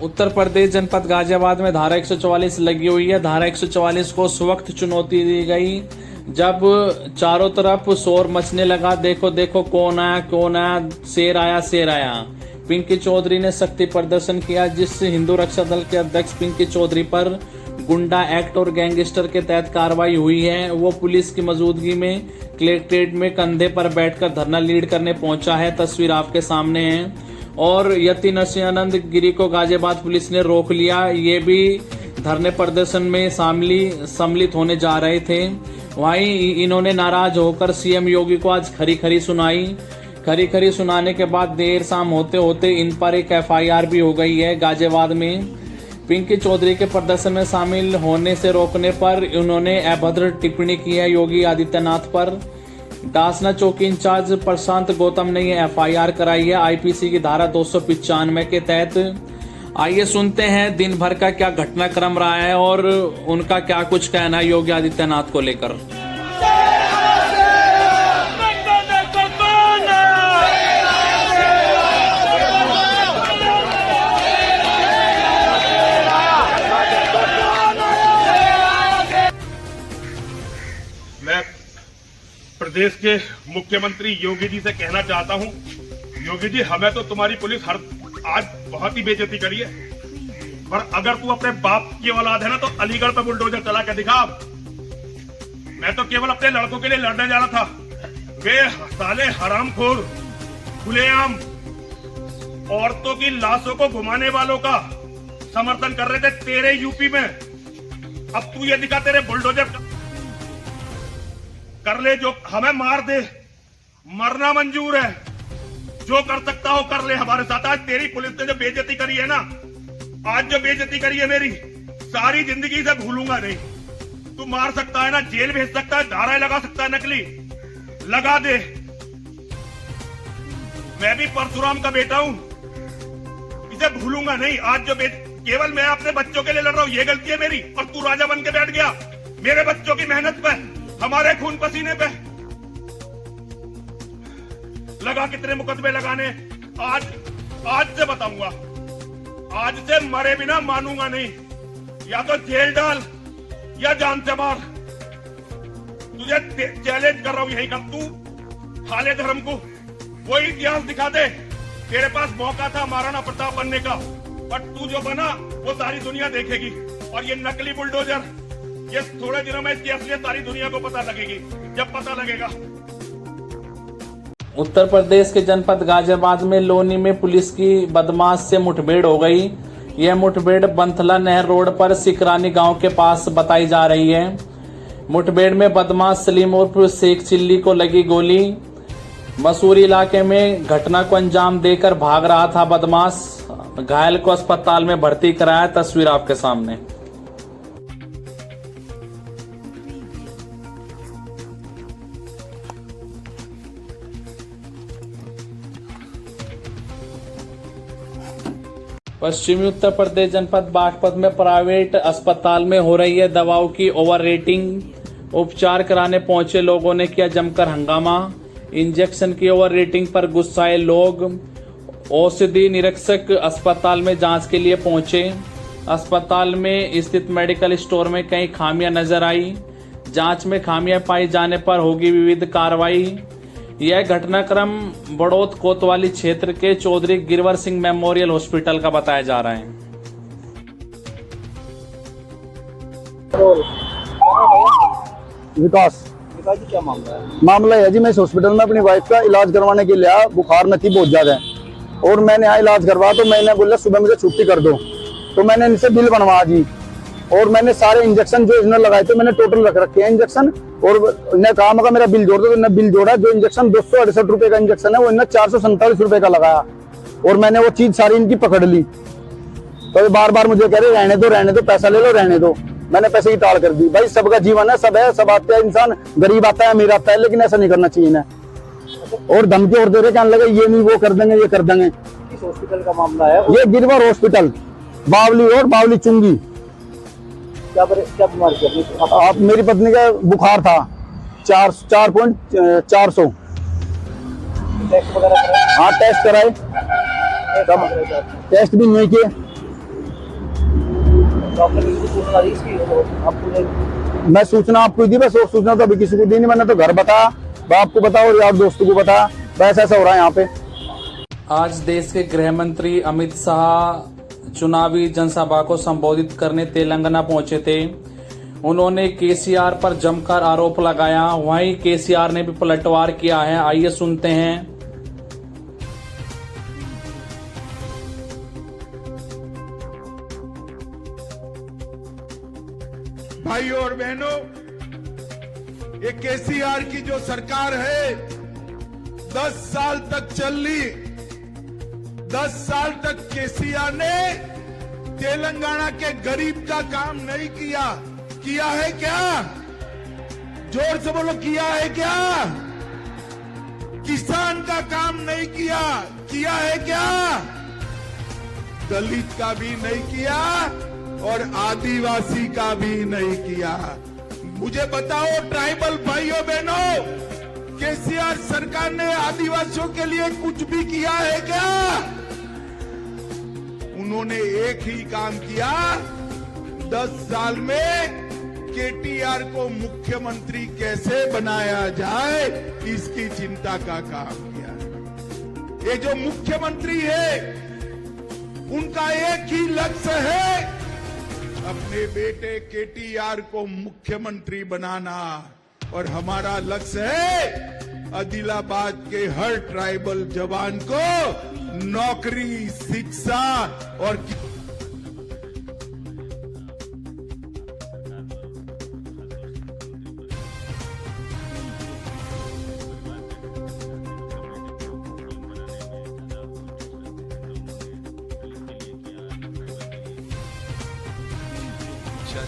उत्तर प्रदेश जनपद गाजियाबाद में धारा 144 लगी हुई है। धारा 144 को उस वक्त चुनौती दी गई जब चारों तरफ शोर मचने लगा, देखो देखो कौन आया, शेर आया, शेर आया। पिंकी चौधरी ने शक्ति प्रदर्शन किया, जिस हिंदू रक्षा दल के अध्यक्ष पिंकी चौधरी पर गुंडा एक्ट और गैंगस्टर के तहत कार्रवाई हुई है। वो पुलिस की मौजूदगी में कलेक्ट्रेट में कंधे पर बैठकर धरना लीड करने पहुंचा है। तस्वीर आपके सामने है। और यति नरसिंहानंद गिरी को गाजियाबाद पुलिस ने रोक लिया। ये भी धरने प्रदर्शन में सम्मिलित होने जा रहे थे। वहीं इन्होंने नाराज होकर सीएम योगी को आज खरी खरी सुनाई। खरी खरी सुनाने के बाद देर शाम होते होते इन पर एक एफआईआर भी हो गई है गाजियाबाद में। पिंकी चौधरी के प्रदर्शन में शामिल होने से रोकने पर उन्होंने अभद्र टिप्पणी की है योगी आदित्यनाथ पर। डासना चौकी इंचार्ज प्रशांत गौतम ने यह एफआईआर कराई है आईपीसी की धारा 295 के तहत। आइए सुनते हैं दिन भर का क्या घटनाक्रम रहा है और उनका क्या कुछ कहना है योगी आदित्यनाथ को लेकर। प्रदेश के मुख्यमंत्री योगी जी से कहना चाहता हूं, योगी जी हमें तो तुम्हारी पुलिस आज बहुत ही बेइज्जती करी है, पर अगर तू अपने बाप की औलाद है ना तो अलीगढ़ पे बुलडोजर चला के दिखा। मैं तो केवल अपने लड़कों के लिए लड़ने जा रहा था। वे साले हरामखोर खुलेआम औरतों की लाशों को घुमाने वालों का समर्थन कर रहे थे तेरे यूपी में। अब तू ये दिखा तेरे बुलडोजर कर ले, जो हमें मार दे, मरना मंजूर है, जो कर सकता हो कर ले हमारे साथ। आज तेरी पुलिस ने जो बेइज्जती करी है ना, आज जो बेइज्जती करी है मेरी, सारी जिंदगी से भूलूंगा नहीं। तू मार सकता है ना, जेल भेज सकता है, धाराएं लगा सकता है, नकली लगा दे। मैं भी परशुराम का बेटा हूं, इसे भूलूंगा नहीं। आज जो केवल मैं अपने बच्चों के लिए लड़ रहा हूं, ये गलती है मेरी, और तू राजा बन के बैठ गया मेरे बच्चों की मेहनत पे, हमारे खून पसीने पे। लगा कितने मुकदमे लगाने, आज से बताऊंगा, आज से मरे बिना मानूंगा नहीं। या तो जेल डाल या जान से मार। तुझे चैलेंज कर रहा हूं, यही कर। तू खाले धर्म को वही इतिहास दिखा दे। तेरे पास मौका था महाराणा प्रताप बनने का, बट तू जो बना वो सारी दुनिया देखेगी। और ये नकली बुलडोजर, ये थोड़े दिनों में इसकी असलियत सारी दुनिया को पता लगेगी। जब पता लगेगा। उत्तर प्रदेश के जनपद गाजियाबाद में लोनी में पुलिस की बदमाश से मुठभेड़ हो गई। यह मुठभेड़ बंथला नहर रोड पर सिकरानी गांव के पास बताई जा रही है। मुठभेड़ में बदमाश सलीम उर्फ शेख चिल्ली को लगी गोली। मसूरी इलाके में घटना को अंजाम देकर भाग रहा था बदमाश। घायल को अस्पताल में भर्ती कराया। तस्वीर आपके सामने। पश्चिमी उत्तर प्रदेश जनपद बागपत में प्राइवेट अस्पताल में हो रही है दवाओं की ओवर रेटिंग। उपचार कराने पहुंचे लोगों ने किया जमकर हंगामा। इंजेक्शन की ओवर रेटिंग पर गुस्साए लोग। औषधि निरीक्षक अस्पताल में जांच के लिए पहुंचे। अस्पताल में स्थित मेडिकल स्टोर में कई खामियां नजर आई। जांच में खामियां पाई जाने पर होगी विविध कार्रवाई। यह घटनाक्रम बड़ौत कोतवाली क्षेत्र के चौधरी गिरवर सिंह मेमोरियल हॉस्पिटल का बताया जा रहा है। विकास जी, क्या मामला है? मामला है जी, मैं इस हॉस्पिटल में अपनी वाइफ का इलाज करवाने के लिए आया। बुखार में थी बहुत ज्यादा, और मैंने यहाँ इलाज करवाया तो मैंने बोला सुबह मुझे छुट्टी कर दो, तो मैंने इनसे बिल बनवाया जी। और मैंने सारे इंजेक्शन जो इन्होंने लगाए थे मैंने टोटल रख रखे हैं इंजेक्शन। और इन्हें कहा मगर मेरा बिल जोड़ दो, तो इन्हें बिल जोड़ा। जो इंजेक्शन 268 रुपए का इंजेक्शन है वो इन्हें 447 रुपए का लगाया। और मैंने वो चीज सारी इनकी पकड़ ली। तो ये बार बार मुझे कह रहे रहने दो, पैसा ले लो, रहने दो। मैंने पैसे की टाल कर दी। भाई सबका जीवन है, सब आते हैं, इंसान गरीब आता है अमीर आता है, लेकिन ऐसा नहीं करना चाहिए ना। और धमकी और दे रहे, कहने लगे ये नहीं वो कर देंगे, ये कर देंगे। किस हॉस्पिटल का मामला है? ये गिरवर हॉस्पिटल, बावली और बावली चुंगी। क्या बीमारी थी? आप मेरी पत्नी का बुखार था 4.400। टेस्ट वगैरह कराए? हाँ टेस्ट कराए, टेस्ट भी नहीं किए। तो आपने बिल्कुल सूचना दी इसकी आपको नहीं? मैं सूचना आपको दी बस, और सूचना तो अभी किसी को दी नहीं। मैंने तो घर बताया, बाप को बताया और यार दोस्तों को बताया, बस ऐसा हो रहा है यहाँ पे। आज देश के गृह मंत्री अमित शाह चुनावी जनसभा को संबोधित करने तेलंगाना पहुंचे थे। उन्होंने केसीआर पर जमकर आरोप लगाया, वहीं केसीआर ने भी पलटवार किया है। आइए सुनते हैं। भाइयों और बहनों, ये केसीआर की जो सरकार है 10 साल तक चल ली। 10 साल तक केसीआर ने तेलंगाना के गरीब का काम नहीं किया। किया है क्या? जोर से बोलो, किया है क्या? किसान का काम नहीं किया। किया है क्या? दलित का भी नहीं किया और आदिवासी का भी नहीं किया। मुझे बताओ ट्राइबल भाइयों बहनों, केसीआर सरकार ने आदिवासियों के लिए कुछ भी किया है क्या? उन्होंने एक ही काम किया, 10 साल में केटीआर को मुख्यमंत्री कैसे बनाया जाए इसकी चिंता का काम किया। ये जो मुख्यमंत्री है उनका एक ही लक्ष्य है, अपने बेटे केटीआर को मुख्यमंत्री बनाना। और हमारा लक्ष्य है आदिलाबाद के हर ट्राइबल जवान को नौकरी, शिक्षा और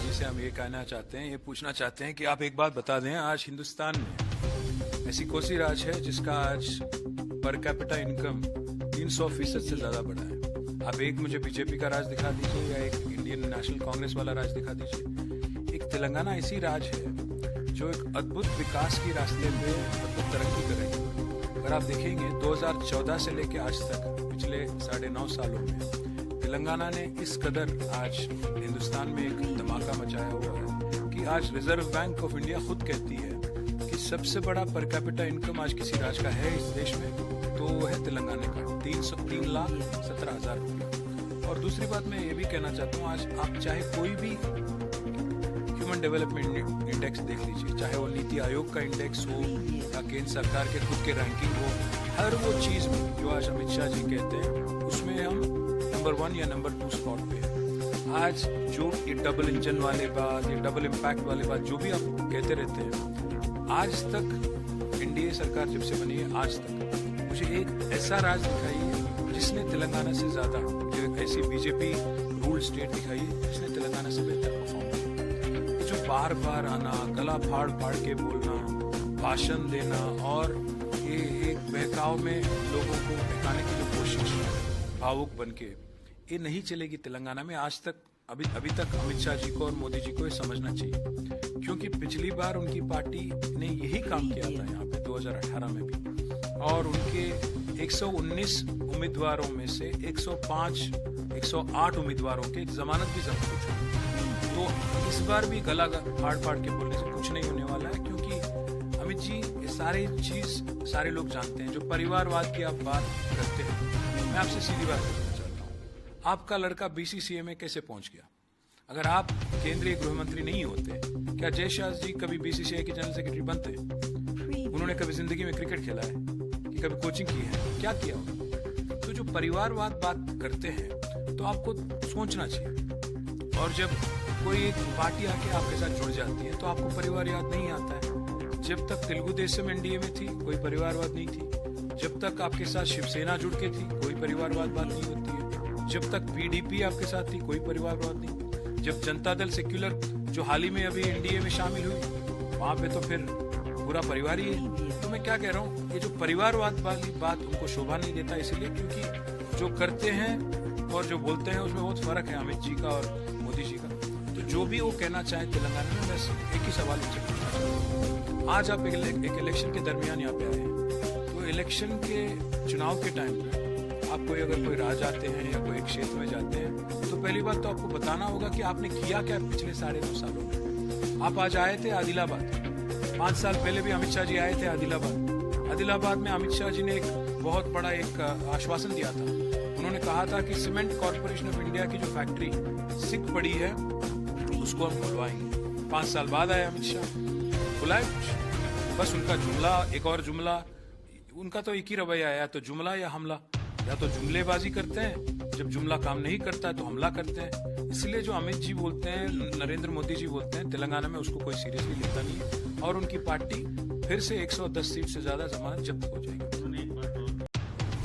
जी से हम ये कहना चाहते हैं, ये पूछना चाहते हैं कि आप एक बात बता दें, आज हिंदुस्तान में ऐसी कौन सी राज्य है जिसका आज पर कैपिटा इनकम 300% से ज्यादा बढ़ा है? आप एक मुझे बीजेपी का राज दिखा दीजिए या एक इंडियन नेशनल कांग्रेस वाला राज दिखा दीजिए। एक तेलंगाना ऐसी राज्य है जो एक अद्भुत विकास की रास्ते पे अद्भुत तरक्की कर रही है। अगर आप देखेंगे 2014 से लेकर आज तक पिछले 9.5 सालों में तेलंगाना ने इस कदर आज हिंदुस्तान में एक धमाका मचाया हुआ है कि आज रिजर्व बैंक ऑफ इंडिया खुद कहती है कि सबसे बड़ा पर कैपिटा इनकम आज किसी राज्य का है इस देश में तो वो है तेलंगाना का, 3,17,000 रुपये। और दूसरी बात मैं ये भी कहना चाहता हूँ, आज आप चाहे कोई भी ह्यूमन डेवलपमेंट इंडेक्स देख लीजिए, चाहे वो नीति आयोग का इंडेक्स हो या केंद्र सरकार के खुद के रैंकिंग हो, हर वो चीज में जो आज अमित शाह जी कहते हैं उसमें हम नंबर 1 या नंबर 2 स्पॉट पे है। आज जो ये डबल इंजन वाले बात, ये डबल इम्पैक्ट वाले बात जो भी आप कहते रहते हैं, आज तक एनडीए सरकार जब से बनी है आज तक मुझे एक ऐसा राज्य दिखाई जिसने तेलंगाना से ज्यादा, जो ऐसी बीजेपी रूल स्टेट दिखाई है जिसने तेलंगाना से बेहतर परफॉर्म किया। जो बार बार आना, गला फाड़ फाड़ के बोलना, भाषण देना और ये एक बहकाव में लोगों को बहकाने की जो कोशिश भावुक बनके, ये नहीं चलेगी तेलंगाना में। आज तक अभी तक अमित शाह जी को और मोदी जी को ये समझना चाहिए, क्योंकि पिछली बार उनकी पार्टी ने यही काम किया था यहाँ पे 2018 में भी, और उनके 119 उम्मीदवारों में से 108 उम्मीदवारों के जमानत भी जब्त हो चुकी। तो इस बार भी गला फाड़ फाड़ के बोलने से कुछ नहीं होने वाला है, क्योंकि अमित जी ये सारी चीज सारे लोग जानते हैं। जो परिवारवाद की आप बात करते हैं, मैं आपसे सीधी बात करना चाहता हूँ, आपका लड़का बीसीसीए में कैसे पहुंच गया? अगर आप केंद्रीय गृह मंत्री नहीं होते, क्या जयशाह जी कभी बीसीसीआई के जनरल सेक्रेटरी बनते? उन्होंने कभी जिंदगी में क्रिकेट खेला है कि कभी कोचिंग की है? क्या किया उन्होंने? तो जो परिवारवाद बात करते हैं तो आपको सोचना चाहिए। और जब कोई एक पार्टी आके आपके साथ जुड़ जाती है तो आपको परिवार याद नहीं आता है। जब तक तेलुगु देशम एनडीए में थी कोई परिवारवाद नहीं थी, जब तक आपके साथ शिवसेना जुड़ के थी कोई परिवारवाद बात नहीं होती है, जब तक पीडीपी आपके साथ थी कोई परिवारवाद नहीं, जब जनता दल सेक्युलर जो हाल ही में अभी एनडीए में शामिल हुई वहां पे तो फिर पूरा परिवार ही है। तो मैं क्या कह रहा हूँ, ये जो परिवारवाद वाली बात उनको शोभा नहीं देता, इसलिए क्योंकि जो करते हैं और जो बोलते हैं उसमें बहुत फर्क है अमित जी का और मोदी जी का। तो जो भी वो कहना चाहे तेलंगाना में, बस एक ही सवाल उनसे पूछना चाहूँ। आज आप एक इलेक्शन के दरमियान यहाँ पे आए हैं, तो इलेक्शन के चुनाव के टाइम पे आप कोई राह जाते हैं या कोई क्षेत्र में जाते हैं तो पहली बात तो आपको बताना होगा कि आपने किया क्या पिछले 2.5 सालों में। आप आज आए थे आदिलाबाद, 5 साल पहले भी अमित शाह जी आए थे आदिलाबाद में अमित शाह जी ने एक बहुत बड़ा एक आश्वासन दिया था। उन्होंने कहा था कि सीमेंट कॉर्पोरेशन ऑफ इंडिया की जो फैक्ट्री सिक पड़ी है उसको हम खुलवाएंगे। 5 साल बाद आए अमित शाह, बुलाए कुछ, बस उनका जुमला, एक और जुमला, उनका तो एक ही रवैया है, या तो जुमला या हमला। या तो जुमलेबाजी करते हैं, जब जुमला काम नहीं करता है तो हमला करते हैं। इसलिए जो अमित जी बोलते हैं, नरेंद्र मोदी जी बोलते हैं, तेलंगाना में उसको कोई सीरियसली लेता नहीं है और उनकी पार्टी फिर से 110 सीट से ज्यादा जमानत जब्त हो जाएगी।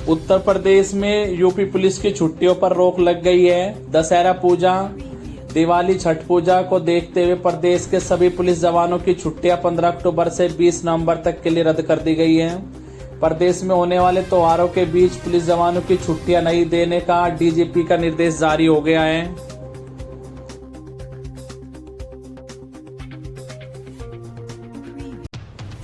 उत्तर प्रदेश में यूपी पुलिस की छुट्टियों पर रोक लग गई है। दशहरा पूजा, दिवाली, छठ पूजा को देखते हुए प्रदेश के सभी पुलिस जवानों की छुट्टियां 15 अक्टूबर से 20 नवंबर तक के लिए रद्द कर दी गई हैं। प्रदेश में होने वाले त्योहारों के बीच पुलिस जवानों की छुट्टियां नहीं देने का डीजीपी का निर्देश जारी हो गया है।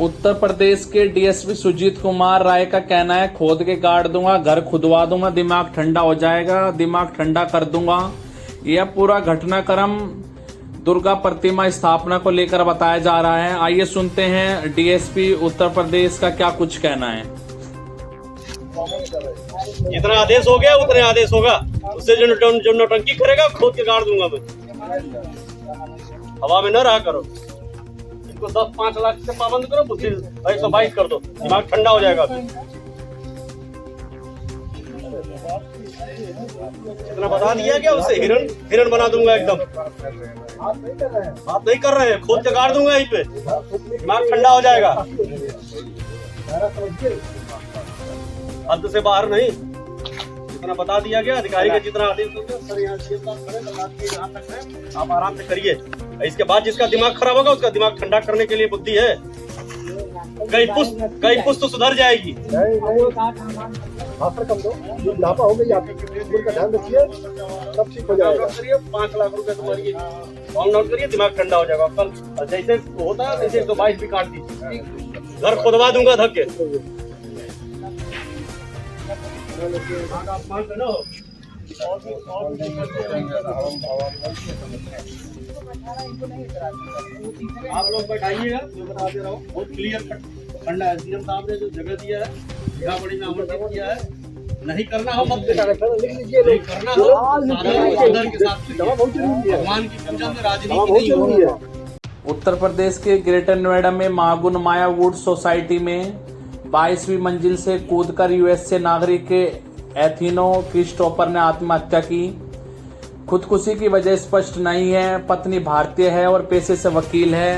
उत्तर प्रदेश के डीएसपी सुजीत कुमार राय का कहना है, खोद के गाड़ दूंगा, घर खुदवा दूंगा, दिमाग ठंडा हो जाएगा, दिमाग ठंडा कर दूंगा। यह पूरा घटनाक्रम दुर्गा प्रतिमा स्थापना को लेकर बताया जा रहा है। आइए सुनते हैं डीएसपी उत्तर प्रदेश का क्या कुछ कहना है। जितना आदेश हो गया उतने आदेश होगा, उससे जो नौटंकी करेगा खोद के गाड़ दूंगा मैं। हवा में न रहा करो, इनको 10-5 लाख से पाबंद करो, 122 कर दो, दिमाग ठंडा हो जाएगा। इतना बता दिया क्या, उससे हिरन बना दूंगा एकदम। बात नहीं कर रहे हैं, खोद के गाड़ दूंगा यहीं पे, दिमाग ठंडा हो जाएगा। हद से बाहर नहीं, जितना बता दिया गया अधिकारी का जितना आदेश हो गया सर, यहाँ आप आराम से करिए। इसके बाद जिसका दिमाग खराब होगा उसका दिमाग ठंडा करने के लिए बुद्धि है, कई पुस्त तो सुधर जाएगी। लापा हो गई, आपका ध्यान रखिए, सब ठीक हो जाएगा। 5 लाख रुपए तुम्हारी ऑन आउट करिए, दिमाग ठंडा हो जाएगा। कल जैसे होता है वैसे 122 भी काट दीजिए, घर खुदवा दूंगा धक्के। आप लोग बैठाइएगा, जो बता दे रहा हूँ बहुत क्लियर ठंडा है। सीएम साहब ने जो जगह दिया है, जगह बड़ी में आमंत्रित किया है, नहीं करना हो मत करना हो, साधन के साथ भगवान की पूजा में राजनीति नहीं हो। उत्तर प्रदेश के ग्रेटर नोएडा में महागुन माया वुड सोसाइटी में 22वीं मंजिल से कूदकर यूएसए नागरिक के एथिनो क्रिस्टोफर ने आत्महत्या की। खुदकुशी की वजह स्पष्ट नहीं है। पत्नी भारतीय है और पेशे से वकील है।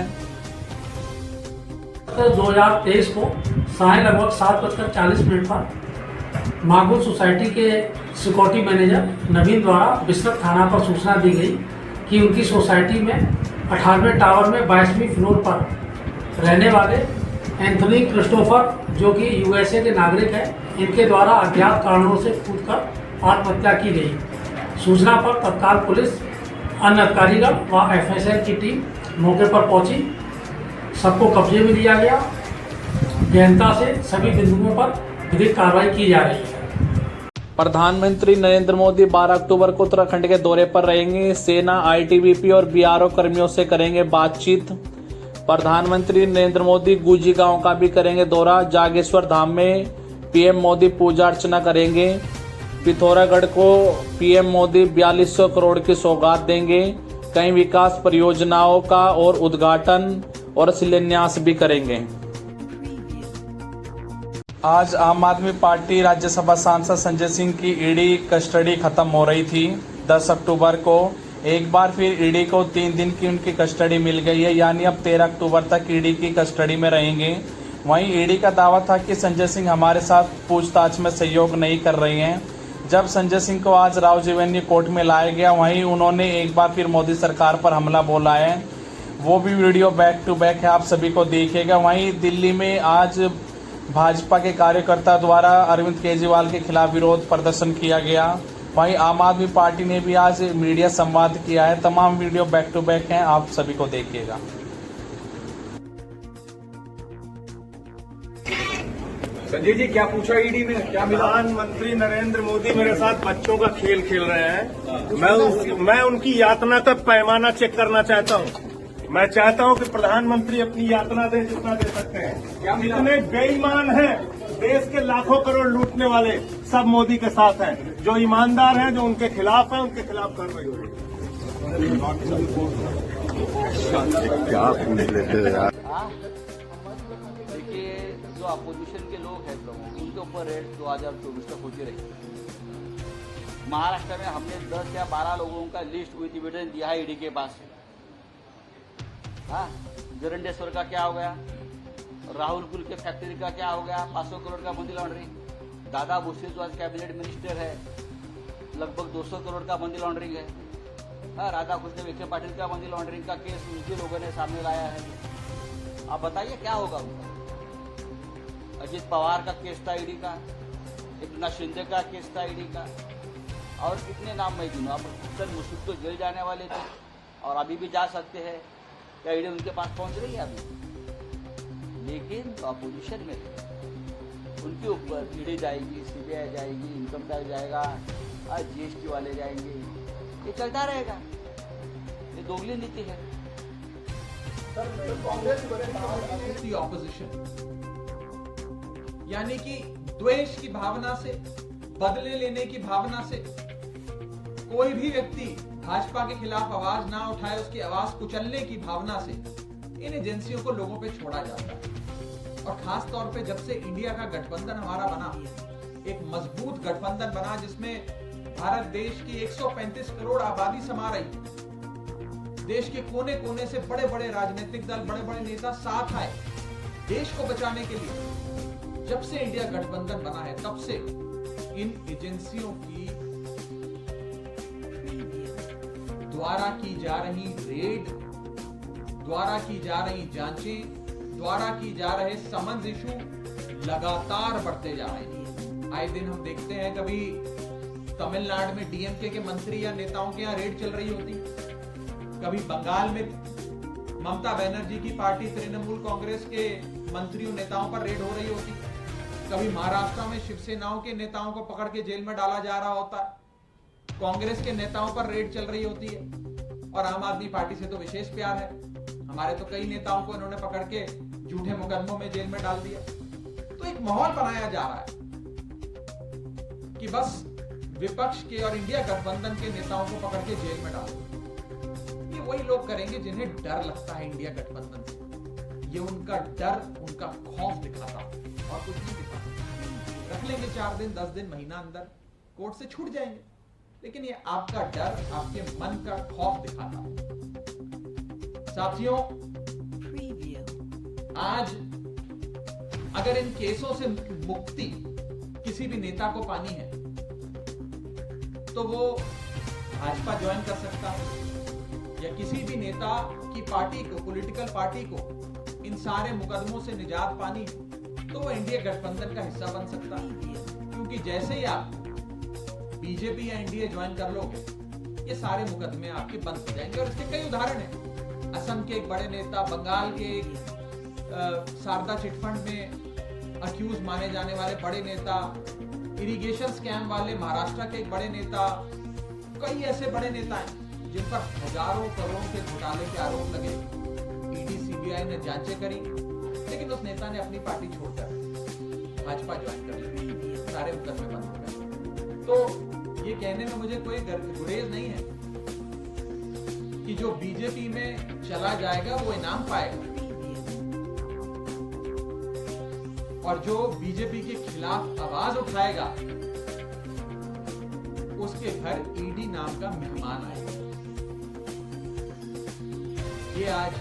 2023 को साय लगभग 7:40 पर मागुल सोसाइटी के सिक्योरिटी मैनेजर नवीन द्वारा बिस्तर थाना पर सूचना दी गई कि उनकी सोसाइटी में 18वें टावर में 22वीं फ्लोर पर रहने वाले एंथनी क्रिस्टोफर, जो कि यूएसए के नागरिक हैं, इनके द्वारा अज्ञात कारणों से कूदकर आत्महत्या की गई। सूचना पर तत्काल पुलिस, अन्य अधिकारीगण व एफएसएल की टीम मौके पर पहुंची। सबको कब्जे में लिया गया। गहनता से सभी बिंदुओं पर विधिक कार्रवाई की जा रही है। प्रधानमंत्री नरेंद्र मोदी 12 अक्टूबर को उत्तराखंड के दौरे पर रहेंगे। सेना, आईटीबीपी और बीआरओ कर्मियों से करेंगे बातचीत। प्रधानमंत्री नरेंद्र मोदी गुजी गांव का भी करेंगे दौरा। जागेश्वर धाम में पीएम मोदी पूजा अर्चना करेंगे। पिथौरागढ़ को पीएम मोदी 4200 करोड़ की सौगात देंगे। कई विकास परियोजनाओं का और उद्घाटन और शिलान्यास भी करेंगे। आज आम आदमी पार्टी राज्यसभा सांसद संजय सिंह की ईडी कस्टडी खत्म हो रही थी 10 अक्टूबर को। एक बार फिर ईडी को 3 दिन की उनकी कस्टडी मिल गई है, यानी अब 13 अक्टूबर तक ईडी की कस्टडी में रहेंगे। वहीं ईडी का दावा था कि संजय सिंह हमारे साथ पूछताछ में सहयोग नहीं कर रहे हैं। जब संजय सिंह को आज रावजीवेन्यू कोर्ट में लाया गया, वहीं उन्होंने एक बार फिर मोदी सरकार पर हमला बोला है। वो भी वीडियो बैक टू बैक है, आप सभी को देखिएगा। वहीं दिल्ली में आज भाजपा के कार्यकर्ता द्वारा अरविंद केजरीवाल के खिलाफ विरोध प्रदर्शन किया गया। वहीं आम आदमी पार्टी ने भी आज मीडिया संवाद किया है। तमाम वीडियो बैक टू बैक हैं, आप सभी को देखिएगा। संजय जी क्या पूछा ईडी ने, क्या मिला? प्रधानमंत्री नरेंद्र मोदी मेरे साथ बच्चों का खेल खेल रहे हैं। मैं उनकी यातना का पैमाना चेक करना चाहता हूं। मैं चाहता हूं कि प्रधानमंत्री अपनी यातना दें जितना दे सकते हैं। क्या मिला? इतने बेईमान हैं, देश के लाखों करोड़ लूटने वाले सब मोदी के साथ हैं। जो ईमानदार हैं, जो उनके खिलाफ हैं, उनके खिलाफ कार्रवाई हो रही है। देखिए, जो अपोजिशन के लोग हैं प्रमुख, उनके ऊपर रेड 2024 तक होती रही। महाराष्ट्र में हमने 10 या 12 लोगों का लिस्ट विथ एविडेंस दिया है ईडी के पास। हाँ, जरंडेश्वर का क्या हो गया, राहुल कुल के फैक्ट्री का क्या हो गया, 500 करोड़ का मनी लॉन्ड्रिंग। दादा भूसे जो आज कैबिनेट मिनिस्टर है, लगभग 200 करोड़ का मनी लॉन्ड्रिंग है। हाँ, राधा कृष्ण विखे पाटिल का मनी लॉन्ड्रिंग का केस उनके लोगों ने सामने लाया है। आप बताइए क्या होगा उनका। अजित पवार का केस था ईडी का, एकनाथ शिंदे का केस था ईडी का, और कितने नाम मैं गिनूं। अब सर मुश्किल तो जेल जाने वाले थे और अभी भी जा सकते हैं। क्या ईडी उनके पास पहुंच रही है अभी? लेकिन अपोजिशन में उनके ऊपर ईडी जाएगी, सीबीआई जाएगी, इनकम टैक्स जाएगा, जीएसटी वाले जाएंगे, ये चलता रहेगा। ये दोगली नीति है। ऑपोजिशन यानी कि द्वेष की भावना से, बदले लेने की भावना से कोई भी व्यक्ति भाजपा के खिलाफ आवाज ना उठाए, उसकी आवाज कुचलने की भावना से इन एजेंसियों को लोगों पे छोड़ा जाता है। और खास तौर पे जब से इंडिया का गठबंधन हमारा बना, एक मजबूत गठबंधन बना जिसमें भारत देश की 135 करोड़ आबादी समा रही, देश के कोने कोने से बड़े बड़े राजनीतिक दल, बड़े बड़े नेता साथ आए देश को बचाने के लिए। जब से इंडिया गठबंधन बना है तब से इन एजेंसियों की द्वारा की जा रही रेड, द्वारा की जा रही जांचें, द्वारा की जा रहे समन्स इशू लगातार बढ़ते जा रहे हैं। आए दिन हम देखते हैं कभी तमिलनाडु में डीएमके के मंत्री या नेताओं के यहाँ रेड चल रही होती, कभी बंगाल में ममता बनर्जी की पार्टी तृणमूल कांग्रेस के मंत्रियों नेताओं पर रेड हो रही होती, कभी महाराष्ट्र में शिवसेनाओं के नेताओं को पकड़ के जेल में डाला जा रहा होता है, कांग्रेस के नेताओं पर रेड चल रही होती है। और आम आदमी पार्टी से तो विशेष प्यार है, हमारे तो कई नेताओं को इन्होंने पकड़ के झूठे मुकदमों में जेल में डाल दिया। तो एक माहौल बनाया जा रहा है कि बस विपक्ष के और इंडिया गठबंधन के नेताओं को पकड़ के जेल में डालो। ये वही लोग करेंगे जिन्हें डर लगता है इंडिया गठबंधन से। ये उनका डर, उनका खौफ दिखाता और कुछ नहीं दिखाता। रख लेंगे 4 दिन, 10 दिन, महीना अंदर, कोर्ट से छूट जाएंगे, लेकिन ये आपका डर, आपके मन का खौफ दिखाता है। साथियों, आज अगर इन केसों से मुक्ति किसी भी नेता को पानी है तो वो भाजपा ज्वाइन कर सकता है, या किसी भी नेता की पार्टी को, पॉलिटिकल पार्टी को इन सारे मुकदमों से निजात पानी तो वो इंडिया गठबंधन का हिस्सा बन सकता है। क्योंकि जैसे ही आप बीजेपी या एनडीए ज्वाइन कर लोगे, ये सारे मुकदमे आपके बंद हो जाएंगे। और इसके कई उदाहरण हैं। असम के एक बड़े नेता, बंगाल के एक शारदा चिटफंड में अक्यूज माने जाने वाले बड़े नेता, इरिगेशन स्कैम वाले महाराष्ट्र के एक बड़े नेता, कई ऐसे बड़े नेता हैं जिन पर हजारों करोड़ों के घोटाले के आरोप लगे। ईडी, सीबीआई ने जांचें करी, लेकिन उस नेता ने अपनी पार्टी छोड़कर भाजपा ज्वाइन कर ली, सारे मुकदमे बंद हो गए। तो ये कहने में मुझे कोई गुरेज नहीं है कि जो बीजेपी में चला जाएगा वो इनाम पाएगा, और जो बीजेपी के खिलाफ आवाज उठाएगा उसके घर ईडी नाम का मेहमान आएगा। ये आज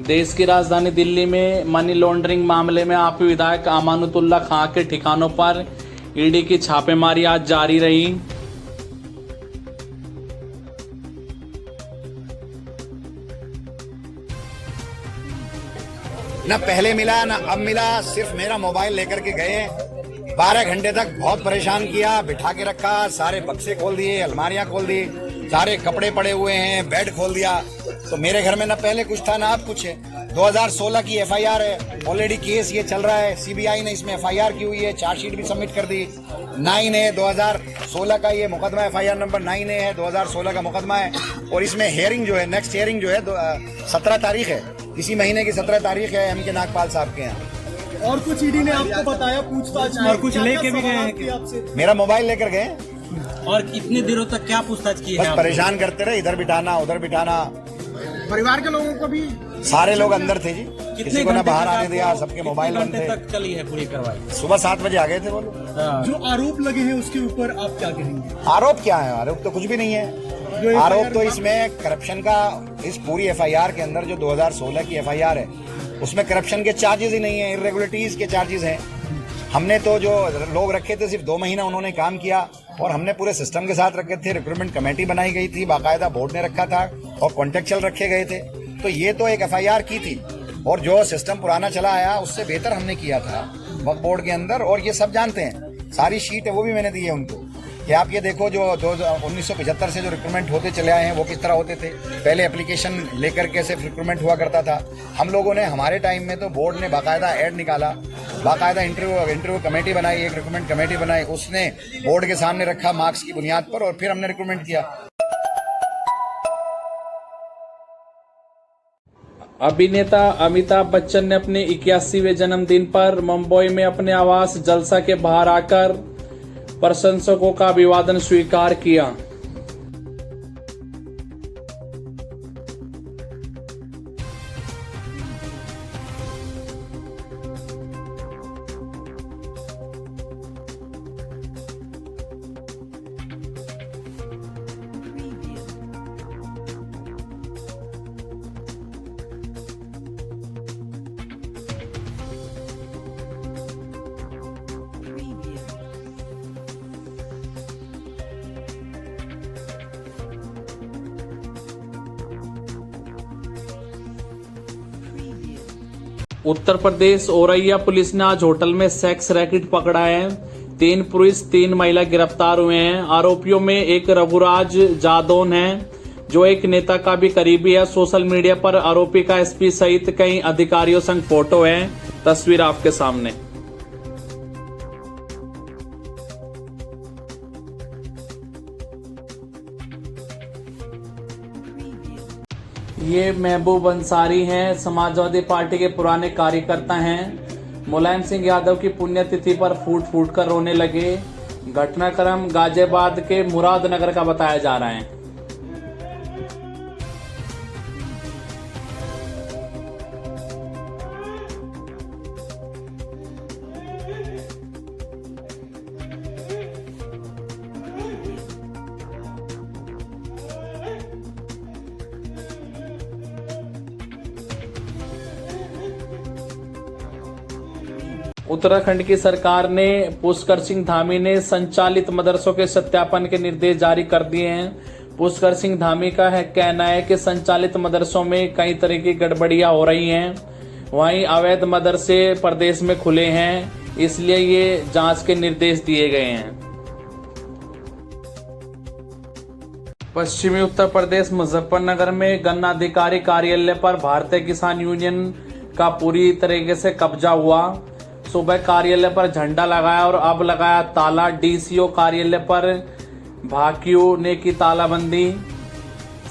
देश की राजधानी दिल्ली में मनी लॉन्ड्रिंग मामले में आपी विधायक अमानुतुल्लाह खां के ठिकानों पर ईडी की छापेमारी आज जारी रही। न पहले मिला न अब मिला, सिर्फ मेरा मोबाइल लेकर के गए। 12 घंटे तक बहुत परेशान किया, बिठा के रखा, सारे बक्से खोल दिए, अलमारियां खोल दी, सारे कपड़े पड़े हुए हैं, बेड खोल दिया। तो मेरे घर में न पहले कुछ था ना अब कुछ है। 2016 की एफआईआर है, ऑलरेडी केस ये चल रहा है। सीबीआई ने इसमें एफआईआर की हुई है, चार्जशीट भी सबमिट कर दी। 9 है 2016 का ये मुकदमा, एफआईआर नंबर 9 है, 2016 का मुकदमा है। और इसमें हेयरिंग जो है, नेक्स्ट हेयरिंग जो है 17 तारीख है, इसी महीने की 17 तारीख है एम के नागपाल साहब के यहाँ। और कुछ ईडी ने आपको बताया पूछताछ और कुछ लेके भी गए हैं आपसे? मेरा मोबाइल लेकर गए। और कितने दिनों तक क्या पूछताछ की बस परेशान करते रहे, इधर बिठाना उधर बिठाना। परिवार के लोगों को भी? सारे लोग अंदर थे जी, किसी को ना बाहर आने दिया, सबके मोबाइल बंद थे। तक चली है पूरी कार्रवाई? सुबह 7 बजे आ गए थे वो लोग। जो आरोप लगे हैं उसके ऊपर आप क्या कहेंगे? आरोप क्या है? आरोप तो कुछ भी नहीं है। आरोप तो इसमें करप्शन का, इस पूरी एफआईआर के अंदर जो 2016 की एफआईआर है उसमें करप्शन के चार्जेस ही नहीं है, इरेगुलरिटीज के चार्जेस हैं। हमने तो जो लोग रखे थे सिर्फ 2 महीना उन्होंने काम किया और हमने पूरे सिस्टम के साथ रखे थे। रिक्रूटमेंट कमेटी बनाई गई थी, बाकायदा बोर्ड ने रखा था और कॉन्ट्रेक्चुअल रखे गए थे। तो ये तो एक एफआईआर की थी और जो सिस्टम पुराना चला आया उससे बेहतर हमने किया था वक्फ बोर्ड के अंदर। और ये सब जानते हैं, सारी शीट है वो भी मैंने दी है उनको कि आप ये देखो जो 1975 से जो रिक्रूटमेंट होते चले आए हैं वो किस तरह होते थे। पहले एप्लीकेशन लेकर के सिर्फ रिक्रूटमेंट हुआ करता था। हम लोगों ने हमारे टाइम में तो बोर्ड ने बाकायदा ऐड निकाला, बाकायदा इंटरव्यू कमेटी बनाई, एक रिक्रूटमेंट कमेटी बनाई, उसने बोर्ड के सामने रखा मार्क्स की बुनियाद पर और फिर हमने रिक्रूटमेंट किया। अभिनेता अमिताभ बच्चन ने अपने 81वें जन्मदिन पर मुंबई में अपने आवास जलसा के बाहर आकर प्रशंसकों का अभिवादन स्वीकार किया। उत्तर प्रदेश औरैया पुलिस ने आज होटल में सेक्स रैकेट पकड़ा है। 3 पुरुष 3 महिला गिरफ्तार हुए हैं। आरोपियों में एक रघुराज जादौन है जो एक नेता का भी करीबी है। सोशल मीडिया पर आरोपी का एसपी सहित कई अधिकारियों संग फोटो है। तस्वीर आपके सामने। ये महबूब अंसारी हैं, समाजवादी पार्टी के पुराने कार्यकर्ता हैं। मुलायम सिंह यादव की पुण्यतिथि पर फूट फूट कर रोने लगे। घटनाक्रम गाजियाबाद के मुरादनगर का बताया जा रहा है। उत्तराखंड की सरकार ने पुष्कर सिंह धामी ने संचालित मदरसों के सत्यापन के निर्देश जारी कर दिए हैं। पुष्कर सिंह धामी का कहना है कि संचालित मदरसों में कई तरह की गड़बड़ियां हो रही हैं। वहीं अवैध मदरसे प्रदेश में खुले हैं, इसलिए ये जांच के निर्देश दिए गए हैं। पश्चिमी उत्तर प्रदेश मुजफ्फरनगर में गन्ना अधिकारी कार्यालय पर भारतीय किसान यूनियन का पूरी तरीके से कब्जा हुआ। सुबह कार्यालय पर झंडा लगाया और अब लगाया ताला। डीसीओ कार्यालय पर भाकियू ने की तालाबंदी।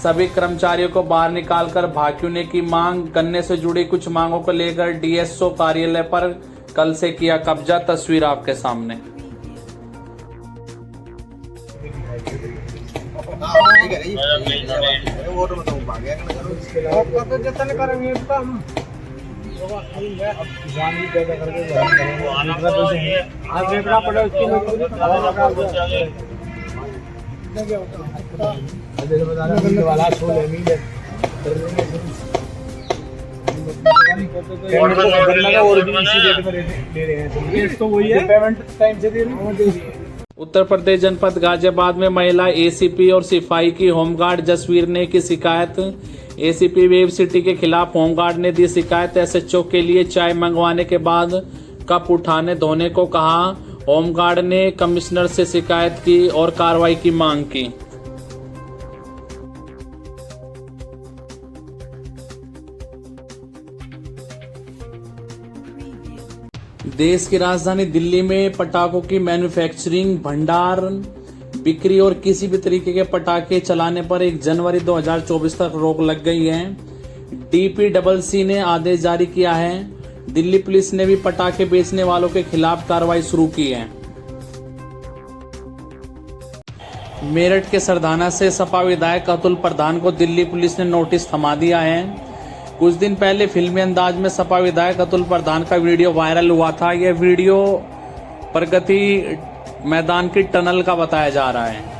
सभी कर्मचारियों को बाहर निकालकर भाकियू ने की मांग। गन्ने से जुड़ी कुछ मांगों को लेकर डीएसओ कार्यालय पर कल से किया कब्जा। तस्वीर आपके सामने। और भी इसी रेट में ले रहे हैं, केस तो वही है, पेमेंट टाइम से दे रहे हैं। उत्तर प्रदेश जनपद गाजियाबाद में महिला एसीपी और सिपाही की होमगार्ड जसवीर ने की शिकायत। एसीपी वेब सिटी के खिलाफ होमगार्ड ने दी शिकायत। एसएचओ के लिए चाय मंगवाने के बाद कप उठाने धोने को कहा। होमगार्ड ने कमिश्नर से शिकायत की और कार्रवाई की मांग की। देश की राजधानी दिल्ली में पटाखों की मैन्युफैक्चरिंग, भंडारण, बिक्री और किसी भी तरीके के पटाखे चलाने पर 1 जनवरी 2024 तक रोक लग गई है। डीपीडब्ल्यूसी ने आदेश जारी किया है। दिल्ली पुलिस ने भी पटाखे बेचने वालों के खिलाफ कार्रवाई शुरू की है। मेरठ के सरधाना से सपा विधायक अतुल प्रधान को दिल्ली पुलिस ने नोटिस थमा दिया है। कुछ दिन पहले फिल्मी अंदाज में सपा विधायक अतुल प्रधान का वीडियो वायरल हुआ था। यह वीडियो प्रगति मैदान की टनल का बताया जा रहा है।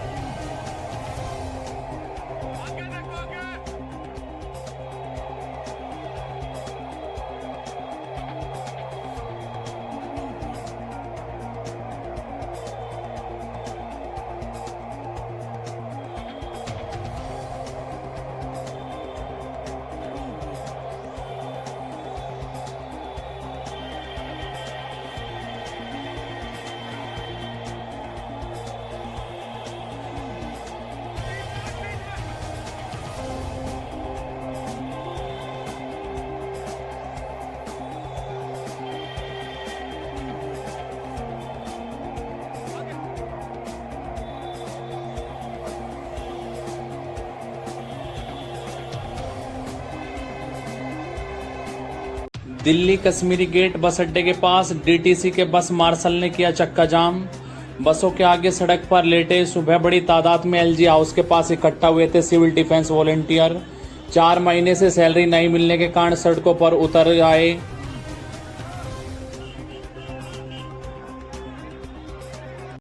दिल्ली कश्मीरी गेट बस अड्डे के पास डीटीसी के बस मार्शल ने किया चक्का जाम। बसों के आगे सड़क पर लेटे सुबह बड़ी तादाद में एलजी हाउस के पास इकट्ठा हुए थे सिविल डिफेंस वॉलंटियर। 4 महीने से सैलरी नहीं मिलने के कारण सड़कों पर उतर आए।